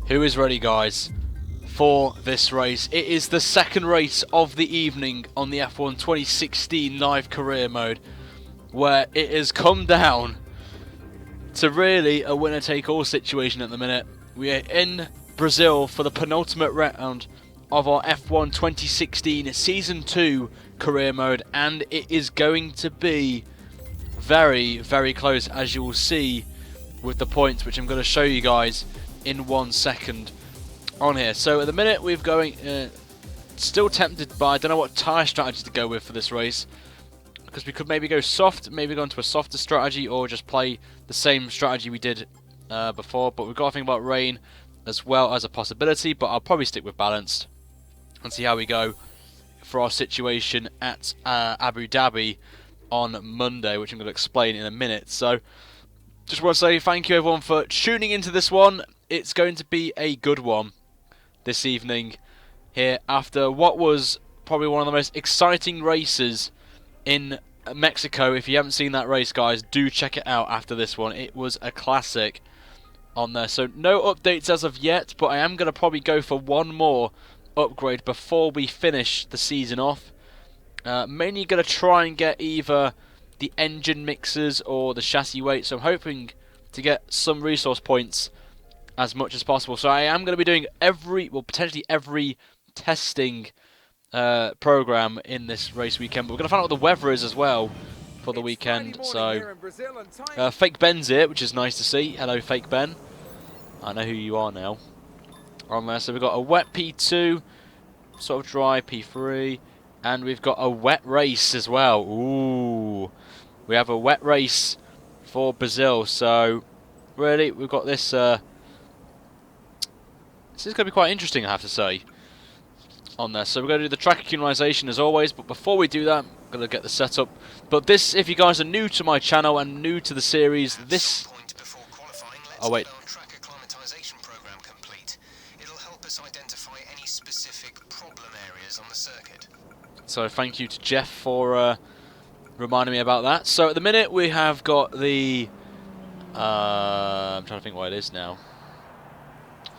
Who is ready, guys, for this race? It is the second race of the evening on the F1 2016 live career mode, where it has come down to really a winner-take-all situation at the minute. We are in Brazil for the penultimate round of our F1 2016 Season 2 career mode, and it is going to be very, very close, as you will see with the points, which I'm going to show you guys in 1 second on here. So at the minute we're going, still tempted by, I don't know what tyre strategy to go with for this race, because we could maybe go soft, maybe go into a softer strategy, or just play the same strategy we did before. But we've got to think about rain as well as a possibility, but I'll probably stick with balanced and see how we go for our situation at Abu Dhabi on Monday, which I'm going to explain in a minute. So just want to say thank you everyone for tuning into this one. It's going to be a good one this evening here after what was probably one of the most exciting races in Mexico. If you haven't seen that race, guys, do check it out after this one. It was a classic on there. So no updates as of yet, but I am going to probably go for one more upgrade before we finish the season off. Mainly going to try and get either the engine mixers or the chassis weight, so I'm hoping to get some resource points as much as possible. So I am going to be doing potentially every testing program in this race weekend, but we're going to find out what the weather is as well for the weekend. So Fake Ben's here, which is nice to see. Hello Fake Ben, I know who you are now on there. So we've got a wet P2, sort of dry P3, and we've got a wet race as well. Ooh, we have a wet race for Brazil. So really we've got this this is going to be quite interesting, I have to say, on there. So we're going to do the track accumulation as always, but before we do that, I'm going to get the setup. But this, if you guys are new to my channel and new to the series, this... Oh wait. So thank you to Jeff for reminding me about that. So at the minute we have got the... I'm trying to think what it is now.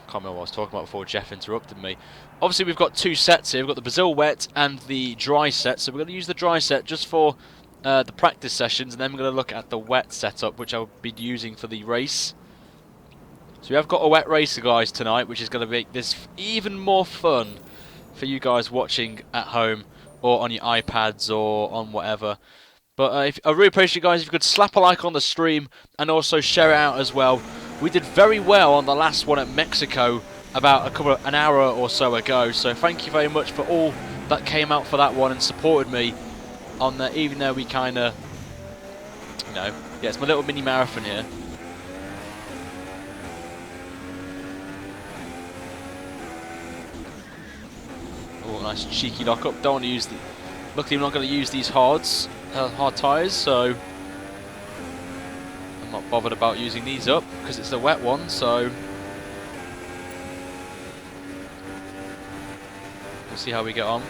Can't remember what I was talking about before Jeff interrupted me. Obviously we've got two sets here. We've got the Brazil wet and the dry set. So we're going to use the dry set just for the practice sessions, and then we're going to look at the wet setup, which I'll be using for the race. So we have got a wet race, guys, tonight, which is going to make this even more fun for you guys watching at home or on your iPads or on whatever. But I really appreciate you guys if you could slap a like on the stream and also share it out as well. We did very well on the last one at Mexico about an hour or so ago, so thank you very much for all that came out for that one and supported me on that, even though we kind of, you know, yeah, it's my little mini marathon here. Oh, nice cheeky lock up. Don't want to use the... Luckily, I'm not going to use these hard tyres, so I'm not bothered about using these up because it's the wet one. So we'll see how we get on.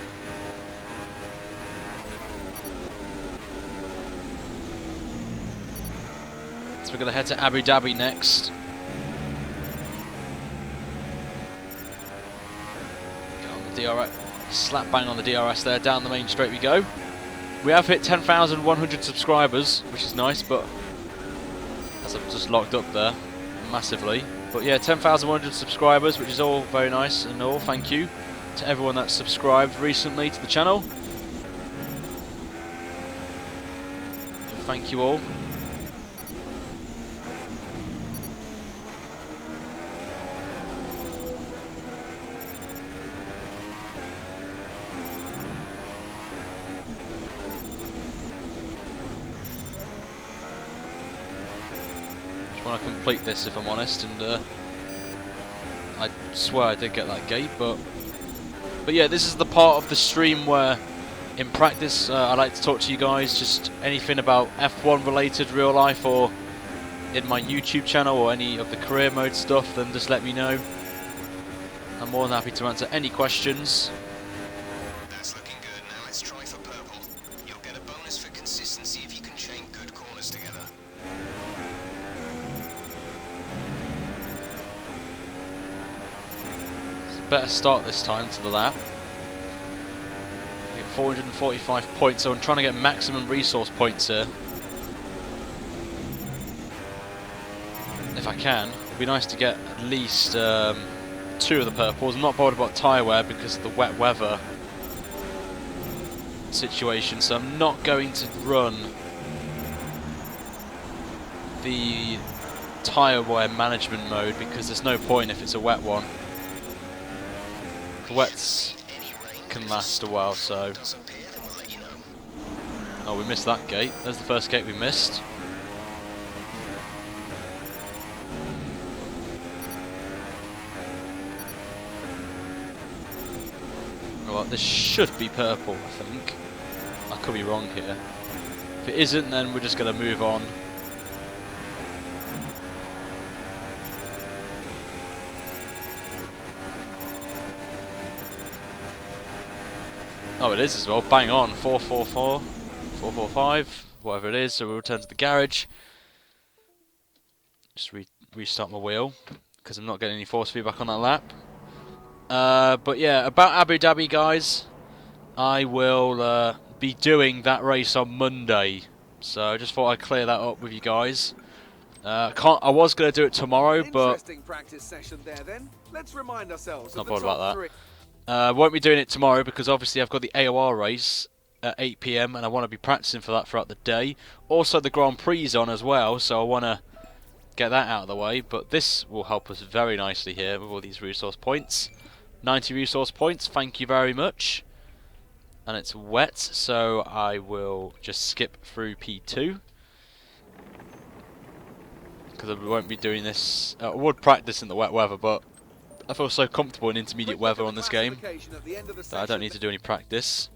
So we're going to head to Abu Dhabi next. Get on the DRS, slap bang on the DRS there. Down the main straight we go. We have hit 10,100 subscribers, which is nice, but as I've just locked up there massively. But yeah, 10,100 subscribers, which is all very nice and all. Thank you to everyone that's subscribed recently to the channel. Thank you all. Want to complete this, if I'm honest, and I swear I did get that gate, but yeah, this is the part of the stream where in practice I like to talk to you guys, just anything about F1 related, real life, or in my YouTube channel, or any of the career mode stuff, then just let me know. I'm more than happy to answer any questions. That's looking good. Now let's try for purple. You'll get a bonus for consistency if you can chain good corners together. better start this time to the lap. I get 445 points, so I'm trying to get maximum resource points here. If I can. It'd be nice to get at least 2 of the purples. I'm not bothered about tyre wear because of the wet weather situation, so I'm not going to run the tyre wear management mode because there's no point if it's a wet one. The wets can last a while, so... Oh, we missed that gate. There's the first gate we missed. Well, this should be purple, I think. I could be wrong here. If it isn't, then we're just going to move on. Oh, it is as well. Bang on. 444, 445, whatever it is. So we'll return to the garage. Just restart my wheel because I'm not getting any force feedback on that lap. But yeah, about Abu Dhabi, guys, I will be doing that race on Monday. So I just thought I'd clear that up with you guys. I was going to do it tomorrow, but practice session there, then. Let's remind ourselves not bothered about that. Won't be doing it tomorrow because obviously I've got the AOR race at 8 PM and I want to be practicing for that throughout the day. Also the Grand Prix is on as well, so I want to get that out of the way. But this will help us very nicely here with all these resource points. 90 resource points, thank you very much. And it's wet, so I will just skip through P2. Because I won't be doing this. I would practice in the wet weather, but I feel so comfortable in intermediate weather on this game that I don't need to do any practice.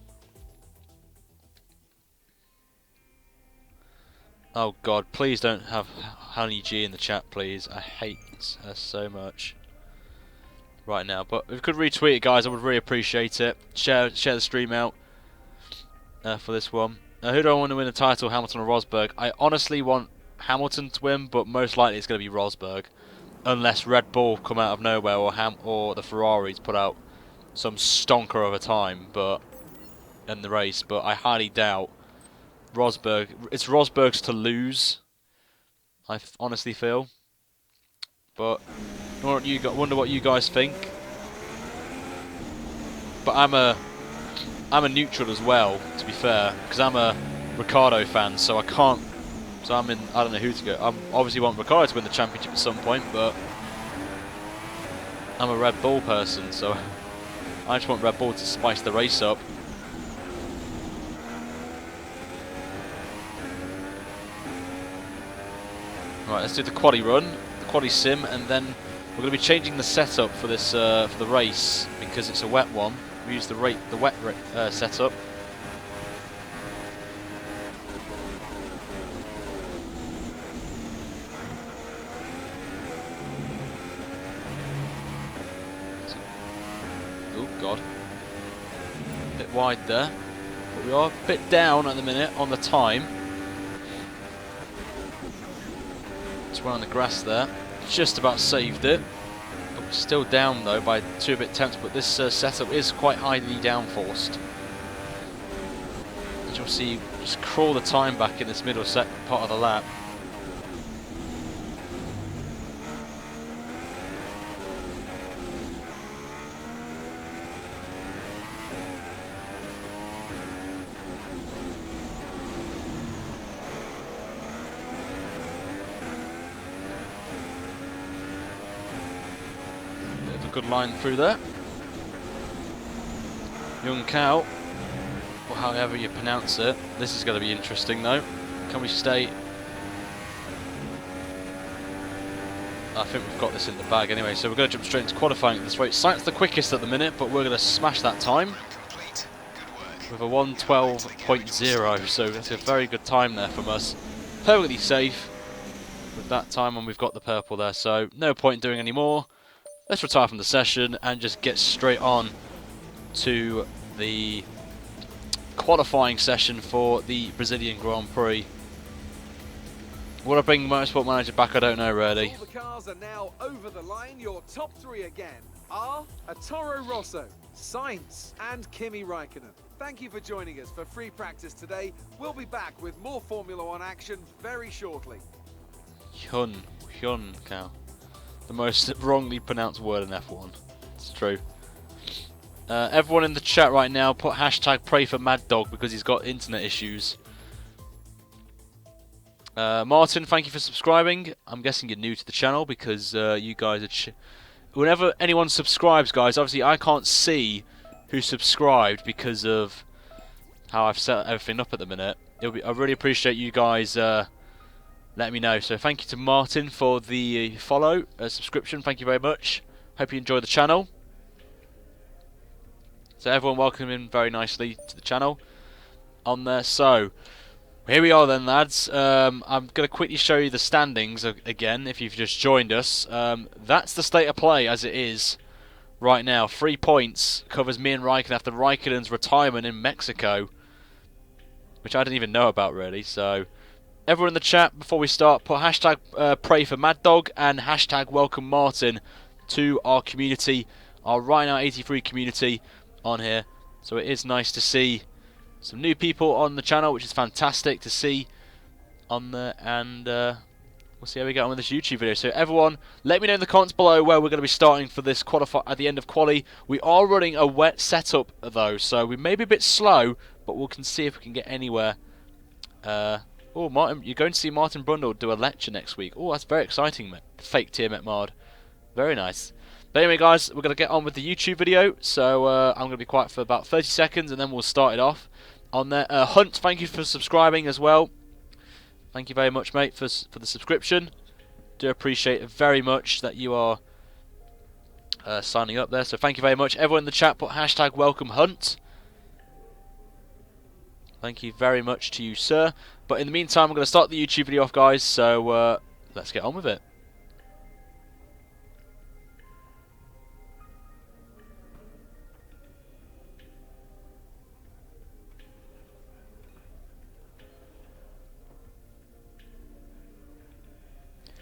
Oh god, please don't have Honey G in the chat, please. I hate her so much right now. But if you could retweet it, guys, I would really appreciate it. Share the stream out for this one. Who do I want to win the title, Hamilton or Rosberg? I honestly want Hamilton to win, but most likely it's going to be Rosberg. Unless Red Bull come out of nowhere or the Ferraris put out some stonker of a time in the race, but I highly doubt Rosberg. It's Rosberg's to lose, I honestly feel. But wonder what you guys think. But I'm a neutral as well, to be fair, because I'm a Ricciardo fan, so I can't. So I don't know who to go. I obviously want Ricciardo to win the championship at some point, but I'm a Red Bull person, so I just want Red Bull to spice the race up. Right, let's do the quali run, the quali sim, and then we're going to be changing the setup for this for the race because it's a wet one. We use the wet setup. Oh god, a bit wide there, but we are a bit down at the minute on the time. Just went on the grass there, just about saved it. But we're still down though by 2-bit tenths, but this setup is quite highly downforced. As you'll see, just crawl the time back in this middle part of the lap. Good line through there. Young Cow, or however you pronounce it. This is going to be interesting though. Can we stay? I think we've got this in the bag anyway, so we're going to jump straight into qualifying at this rate. Site's the quickest at the minute, but we're going to smash that time with a 1:12.0, so that's a very good time there from us. Perfectly safe with that time, and we've got the purple there, so no point doing any more. Let's retire from the session and just get straight on to the qualifying session for the Brazilian Grand Prix. Will I bring Motorsport Manager back? I don't know really. All the cars are now over the line. Your top three again. are a Toro Rosso, Sainz, and Kimi Raikkonen. Thank you for joining us for free practice today. We'll be back with more Formula One action very shortly. Hyun, cow. The most wrongly pronounced word in F1. It's true. Everyone in the chat right now, put hashtag pray for Mad Dog because he's got internet issues. Martin, thank you for subscribing. I'm guessing you're new to the channel because you guys are... Whenever anyone subscribes, guys, obviously I can't see who subscribed because of how I've set everything up at the minute. I really appreciate you guys letting me know. So thank you to Martin for the follow, subscription. Thank you very much. Hope you enjoy the channel. So everyone welcome in very nicely to the channel on there. So here we are then, lads. I'm going to quickly show you the standings again if you've just joined us. That's the state of play as it is right now. 3 points covers me and Raikkonen after Raikkonen's retirement in Mexico, which I didn't even know about really. So everyone in the chat, before we start, put hashtag pray for Mad Dog and hashtag welcome Martin to our community, our Right Now 83 community on here. So it is nice to see some new people on the channel, which is fantastic to see on there, and we'll see how we get on with this YouTube video. So everyone, let me know in the comments below where we're going to be starting for this qualify at the end of quali. We are running a wet setup though, so we may be a bit slow, but we can see if we can get anywhere. Oh, Martin, you're going to see Martin Brundle do a lecture next week. Oh, that's very exciting, mate. Fake Tier Mard. Very nice. But anyway, guys, we're going to get on with the YouTube video. So I'm going to be quiet for about 30 seconds, and then we'll start it off on there. Hunt, thank you for subscribing as well. Thank you very much, mate, for the subscription. Do appreciate it very much that you are signing up there. So thank you very much. Everyone in the chat, put hashtag welcome Hunt. Thank you very much to you, sir. But in the meantime, I'm going to start the YouTube video off, guys. So let's get on with it.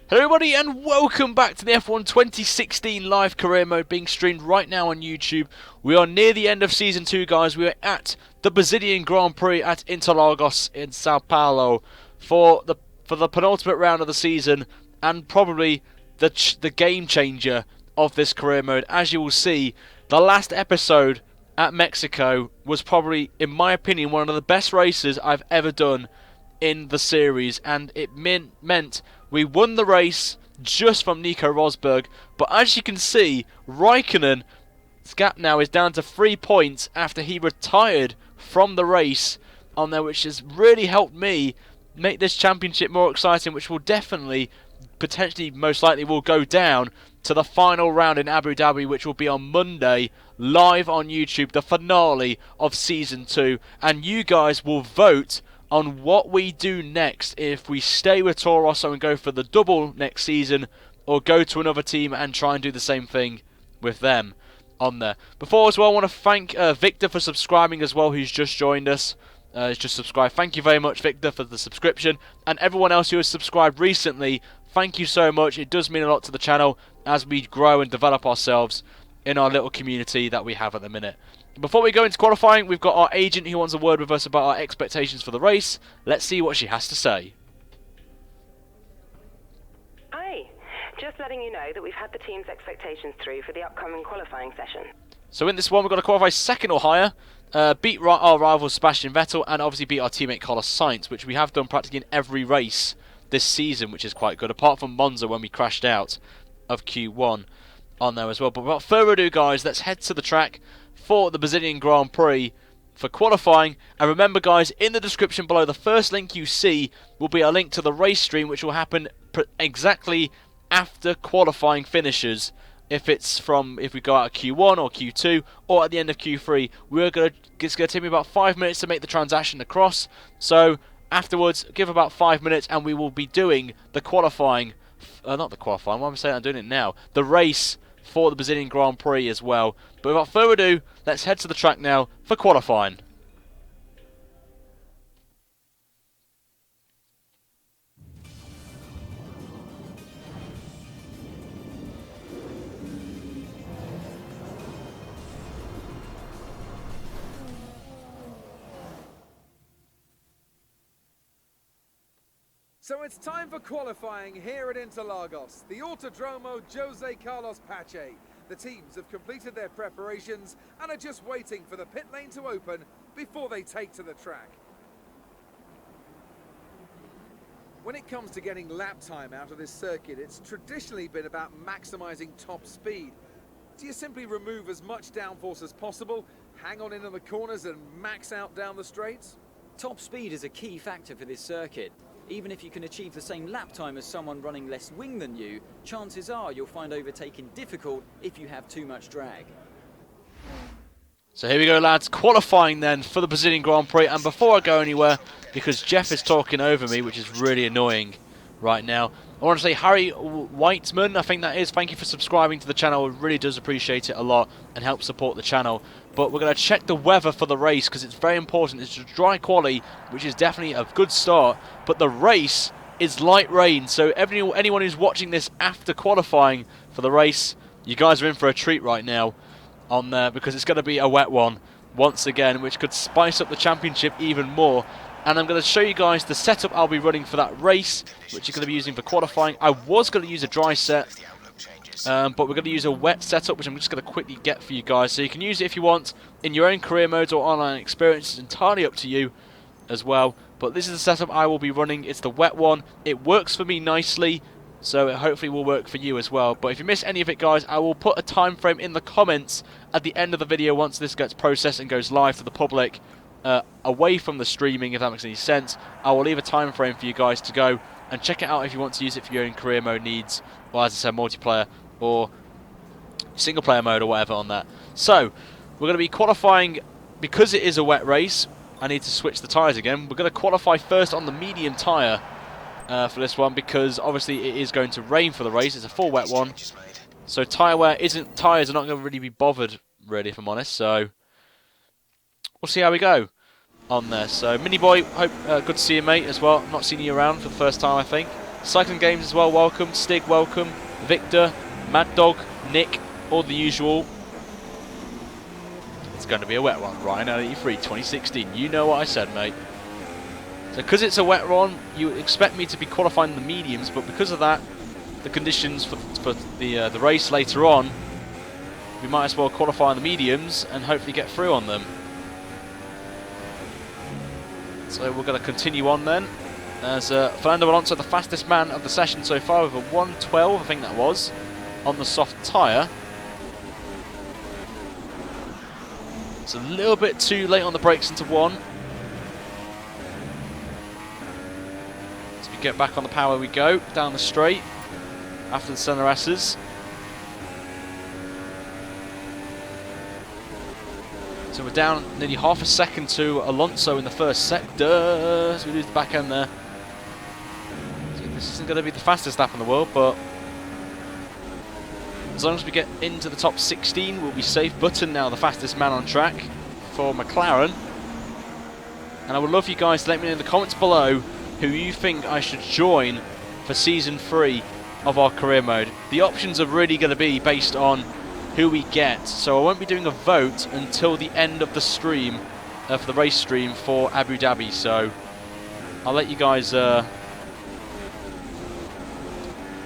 Hello everybody and welcome back to the F1 2016 live career mode being streamed right now on YouTube. We are near the end of Season 2, guys. We are at the Brazilian Grand Prix at Interlagos in Sao Paulo for the penultimate round of the season and probably the game changer of this career mode. As you will see, the last episode at Mexico was probably, in my opinion, one of the best races I've ever done in the series, and it meant we won the race just from Nico Rosberg. But as you can see, Raikkonen's gap now is down to 3 points after he retired from the race on there, which has really helped me make this championship more exciting, which will definitely, potentially, most likely will go down to the final round in Abu Dhabi, which will be on Monday, live on YouTube, the finale of Season 2. And you guys will vote on what we do next, if we stay with Toro Rosso and go for the double next season, or go to another team and try and do the same thing with them on there. Before as well, I want to thank Victor for subscribing as well, who's just joined us. He's just subscribed. Thank you very much, Victor, for the subscription. And everyone else who has subscribed recently, thank you so much. It does mean a lot to the channel as we grow and develop ourselves in our little community that we have at the minute. Before we go into qualifying, we've got our agent who wants a word with us about our expectations for the race. Let's see what she has to say. Hi, just letting you know that we've had the team's expectations through for the upcoming qualifying session. So in this one, we've got to qualify second or higher, beat our rival Sebastian Vettel, and obviously beat our teammate Carlos Sainz, which we have done practically in every race this season, which is quite good, apart from Monza when we crashed out of Q1 on there as well. But without further ado, guys, let's head to the track for the Brazilian Grand Prix for qualifying. And remember, guys, in the description below, the first link you see will be a link to the race stream, which will happen exactly after qualifying finishes. If we go out of Q1 or Q2 or at the end of Q3, it's going to take me about 5 minutes to make the transaction across. So afterwards, give about 5 minutes and we will be doing the qualifying, not the qualifying, why am I saying I'm doing it now? The race for the Brazilian Grand Prix as well. But without further ado, let's head to the track now for qualifying. So it's time for qualifying here at Interlagos, the Autodromo Jose Carlos Pache. The teams have completed their preparations and are just waiting for the pit lane to open before they take to the track. When it comes to getting lap time out of this circuit, it's traditionally been about maximizing top speed. Do you simply remove as much downforce as possible, hang on into the corners and max out down the straights? Top speed is a key factor for this circuit. Even if you can achieve the same lap time as someone running less wing than you, chances are you'll find overtaking difficult if you have too much drag. So here we go, lads, qualifying then for the Brazilian Grand Prix. And before I go anywhere, because Jeff is talking over me, which is really annoying right now, I want to say Harry Whiteman, I think that is, thank you for subscribing to the channel. It really does appreciate it a lot and help support the channel. But we're going to check the weather for the race because it's very important. It's a dry quali, which is definitely a good start. But the race is light rain. So anyone who's watching this after qualifying for the race, you guys are in for a treat right now on there because it's going to be a wet one once again, which could spice up the championship even more. And I'm going to show you guys the setup I'll be running for that race, which you're going to be using for qualifying. I was going to use a dry set, but we're going to use a wet setup, which I'm just going to quickly get for you guys. So you can use it if you want in your own career modes or online experience. It's entirely up to you as well. But this is the setup I will be running. It's the wet one. It works for me nicely, so it hopefully will work for you as well. But if you miss any of it, guys, I will put a time frame in the comments at the end of the video once this gets processed and goes live to the public. Away from the streaming, if that makes any sense. I will leave a time frame for you guys to go and check it out if you want to use it for your own career mode needs, or as I said, multiplayer or single player mode or whatever on that. So we're going to be qualifying because it is a wet race. I need to switch the tyres again. We're going to qualify first on the medium tyre for this one because obviously it is going to rain for the race. It's a full wet one, so tyre wear tyres are not going to really be bothered, really, if I'm honest. So we'll see how we go on there. So Mini Boy, hope good to see you, mate, as well. Not seen you around for the first time, I think. Cycling Games as well, welcome. Stig, welcome. Victor, Mad Dog, Nick, all the usual. It's going to be a wet one. Ryan 83 2016. You know what I said, mate. So because it's a wet one, you expect me to be qualifying the mediums, but because of that, the conditions for the race later on, we might as well qualify on the mediums and hopefully get through on them. So we're going to continue on then. As Fernando Alonso, the fastest man of the session so far, with a 1:12, I think that was, on the soft tyre. It's a little bit too late on the brakes into one. As we get back on the power we go, down the straight, after the center S's. So we're down nearly half a second to Alonso in the first sector, so we lose the back end there. So this isn't going to be the fastest lap in the world, but as long as we get into the top 16, we'll be safe. Button now the fastest man on track for McLaren. And I would love you guys to let me know in the comments below who you think I should join for Season 3 of our career mode. The options are really going to be based on who we get, so I won't be doing a vote until the end of the stream, for the race stream for Abu Dhabi, so I'll let you guys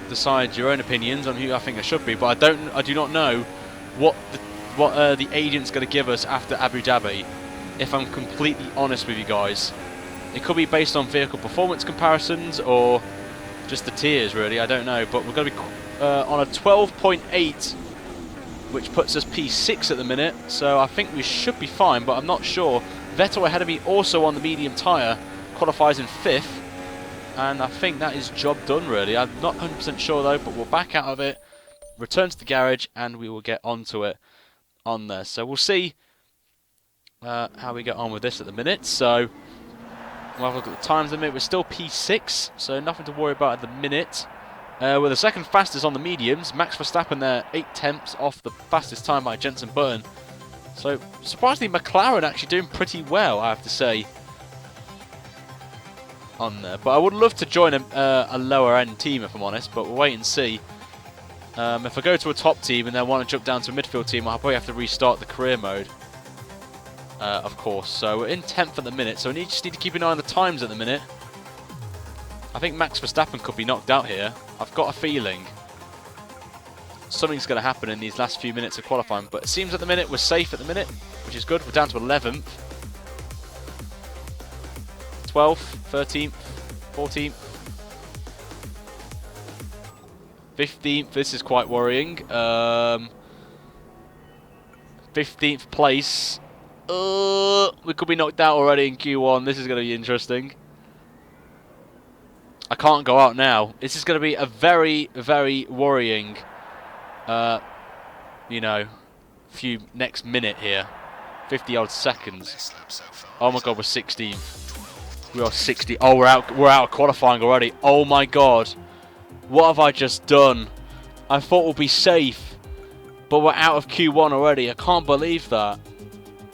decide your own opinions on who I think I should be, but I do not know what the agent's going to give us after Abu Dhabi, if I'm completely honest with you guys. It could be based on vehicle performance comparisons or just the tiers, really, I don't know, but we're going to be on a 12.8, which puts us P6 at the minute, so I think we should be fine, but I'm not sure. Vettel ahead of me, also on the medium tyre, qualifies in 5th, and I think that is job done, really. I'm not 100% sure though, but we'll back out of it, return to the garage, and we will get onto it on there. So we'll see how we get on with this at the minute. So we'll have a look at the times limit. We're still P6, so nothing to worry about at the minute. We're the second fastest on the mediums. Max Verstappen there, 8/10 off the fastest time by Jenson Button. So surprisingly, McLaren actually doing pretty well, I have to say, on there. But I would love to join a lower end team, if I'm honest, but we'll wait and see. If I go to a top team and then want to jump down to a midfield team, I'll probably have to restart the career mode, of course. So we're in 10th at the minute, so we just need to keep an eye on the times at the minute I think Max Verstappen could be knocked out here. I've got a feeling something's going to happen in these last few minutes of qualifying. But it seems at the minute we're safe at the minute, which is good. We're down to 11th. 12th, 13th, 14th. 15th, this is quite worrying. 15th place. We could be knocked out already in Q1. This is going to be interesting. I can't go out now. This is going to be a very, very worrying, you know, few next minute here. 50 odd seconds. Oh my god, we're 16th. We are 60. Oh, we're out of qualifying already. Oh my god. What have I just done? I thought we'll be safe, but we're out of Q1 already. I can't believe that.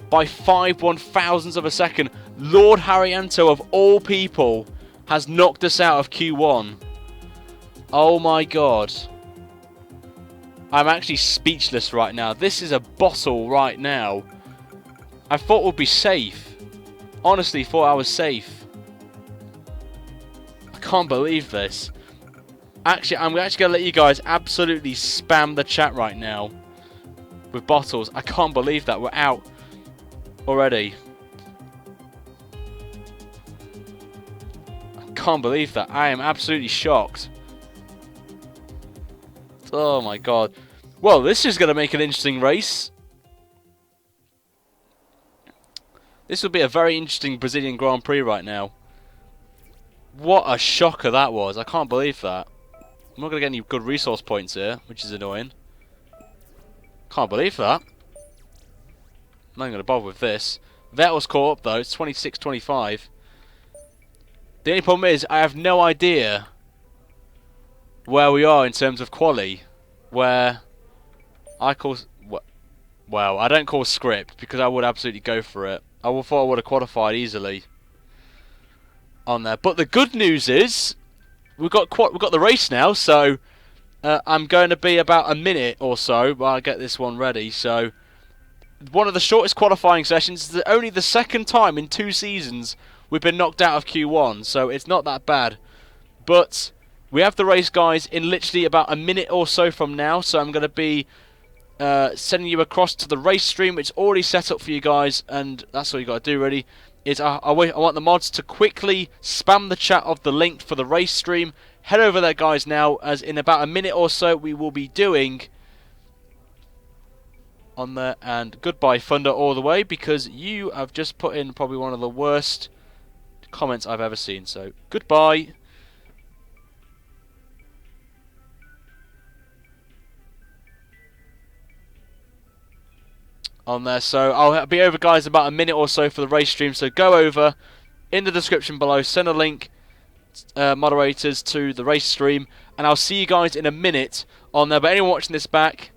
By 5/1000ths of a second, Lord Harriento of all people has knocked us out of Q1. Oh my god. I'm actually speechless right now. This is a bottle right now. I thought we'd be safe. Honestly, thought I was safe. I can't believe this. Actually, I'm actually going to let you guys absolutely spam the chat right now with bottles. I can't believe that we're out already. I can't believe that. I am absolutely shocked. Oh my god. Well, this is going to make an interesting race. This will be a very interesting Brazilian Grand Prix right now. What a shocker that was. I can't believe that. I'm not going to get any good resource points here, which is annoying. Can't believe that. I'm not going to bother with this. Vettel's caught up though. It's 26-25. The only problem is I have no idea where we are in terms of quali. Where I call... Well, I don't call script because I would absolutely go for it. I thought I would have qualified easily on there. But the good news is we've got the race now, so I'm going to be about a minute or so while I get this one ready. So one of the shortest qualifying sessions. Is only the second time in 2 seasons we've been knocked out of Q1, so it's not that bad. But we have the race, guys, in literally about a minute or so from now. So I'm going to be sending you across to the race stream. It's already set up for you guys, and that's all you got to do really. Is I want the mods to quickly spam the chat of the link for the race stream. Head over there, guys, now, as in about a minute or so we will be doing on there. And goodbye Thunder all the way, because you have just put in probably one of the worst comments I've ever seen. So goodbye. On there, so I'll be over, guys, about a minute or so for the race stream. So go over in the description below, send a link, moderators, to the race stream, and I'll see you guys in a minute on there. But anyone watching this back,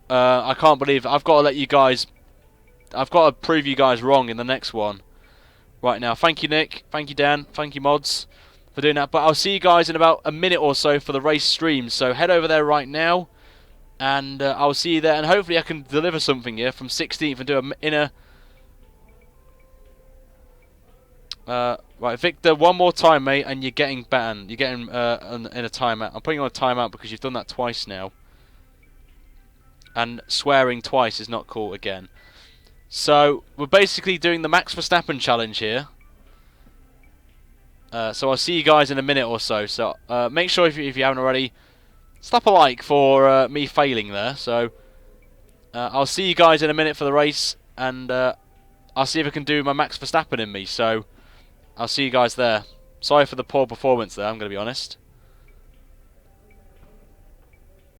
I can't believe it. I've got to let you guys, I've got to prove you guys wrong in the next one right now. Thank you, Nick. Thank you, Dan. Thank you, mods, for doing that. But I'll see you guys in about a minute or so for the race stream. So head over there right now. And I'll see you there, and hopefully I can deliver something here from 16th and do a inner. Right, Victor, one more time, mate, and you're getting banned. You're getting in a timeout. I'm putting you on a timeout because you've done that twice now. And swearing twice is not cool again. So we're basically doing the Max Verstappen challenge here. So I'll see you guys in a minute or so. So make sure if you haven't already, slap a like for me failing there. So I'll see you guys in a minute for the race, and I'll see if I can do my Max Verstappen in me. So I'll see you guys there. Sorry for the poor performance there, I'm going to be honest.